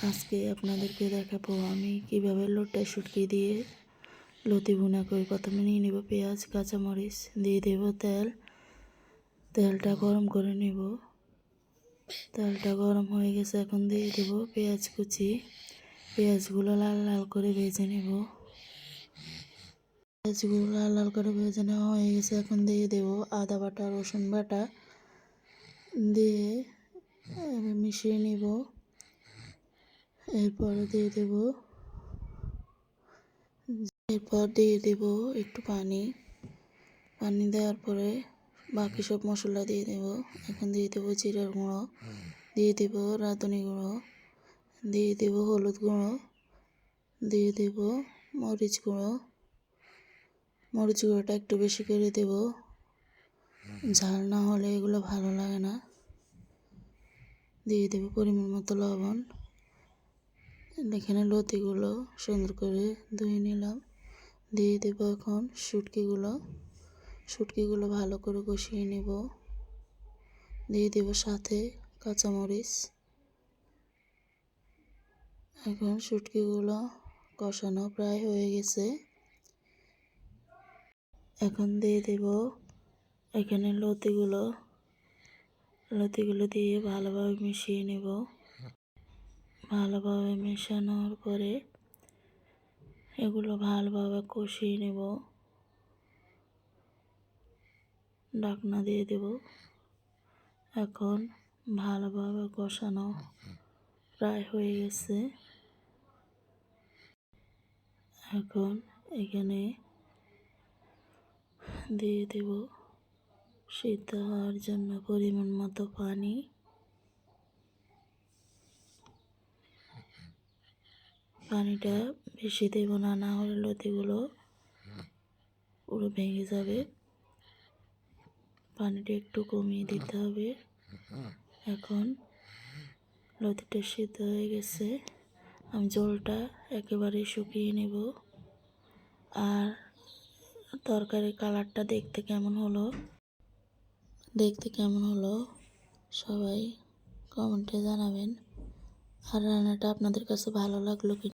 আজকে আপনাদেরকে দেখাবো আমি কিভাবে লোটে শুটকি দিয়ে লতি ভুনা করি। প্রথমে নিয়ে নেব পেঁয়াজ, কাঁচামরিচ, দিয়ে দেব তেল। তেলটা গরম করে নেব। তেলটা গরম হয়ে গেছে, এখন দিয়ে দেব পেঁয়াজ কুচি। পেঁয়াজগুলো লাল লাল করে ভেজে নেব। পেঁয়াজগুলো লাল লাল করে ভেজে নেওয়া হয়ে গেছে, এখন দিয়ে দেব আদা বাটা, রসুন বাটা দিয়ে মিশিয়ে নেব। এরপর দিয়ে দেব একটু পানি দেওয়ার পরে বাকি সব মশলা দিয়ে দেব। এখন দিয়ে দেব জিরার গুঁড়ো, দিয়ে দেব রাঁধুনি গুঁড়ো, দিয়ে দেব হলুদ গুঁড়ো, দিয়ে দেব মরিচ গুঁড়োটা একটু বেশি করে দেব, ঝাল না হলে এগুলো ভালো লাগে না। দিয়ে দেব পরিমাণ মতো লবণ। এখানে লতিগুলো সুন্দর করে ধুয়ে নিলাম। দিয়ে দেব এখন শুটকিগুলো ভালো করে কষিয়ে নেব। দিয়ে দেব সাথে কাঁচামরিচ। এখন শুটকিগুলো কষানো প্রায় হয়ে গেছে। এখন দিয়ে দেব এখানে লতিগুলো দিয়ে ভালোভাবে মিশিয়ে নেব। ভালোভাবে মেশানোর পরে এগুলো ভালোভাবে কষিয়ে নেব। ঢাকনা দিয়ে দেব। এখন ভালোভাবে কষানো প্রায় হয়ে গেছে। এখন এখানে দিয়ে দেব সিদ্ধ হওয়ার জন্য পরিমাণ মতো পানি। পানিটা বেশি দেব না, না হলে লতিগুলো পুরো ভেঙে যাবে। পানিটা একটু কমিয়ে দিতে হবে। এখন লতিটা সিদ্ধ হয়ে গেছে, আমি জলটা একেবারে শুকিয়ে নেব। আর তরকারির কালারটা দেখতে কেমন হলো সবাই কমেন্টে জানাবেন। আর রান্নাটা আপনাদের কাছে ভালো লাগলো কি